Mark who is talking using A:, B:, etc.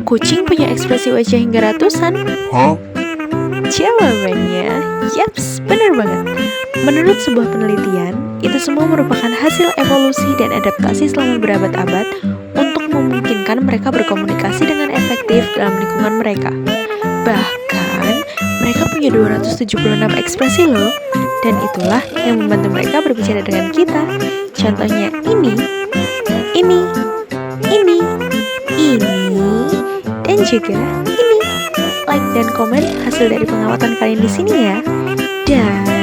A: Kucing punya ekspresi wajah hingga ratusan. Jawabannya, yaps, benar banget. Menurut sebuah penelitian, itu semua merupakan hasil evolusi dan adaptasi selama berabad-abad untuk memungkinkan mereka berkomunikasi dengan efektif dalam lingkungan mereka. Bahkan, mereka punya 276 ekspresi loh, dan itulah yang membantu mereka berbicara dengan kita. Contohnya ini, ini, dan juga ini. Like dan komen hasil dari pengamatan kalian di sini ya. Dan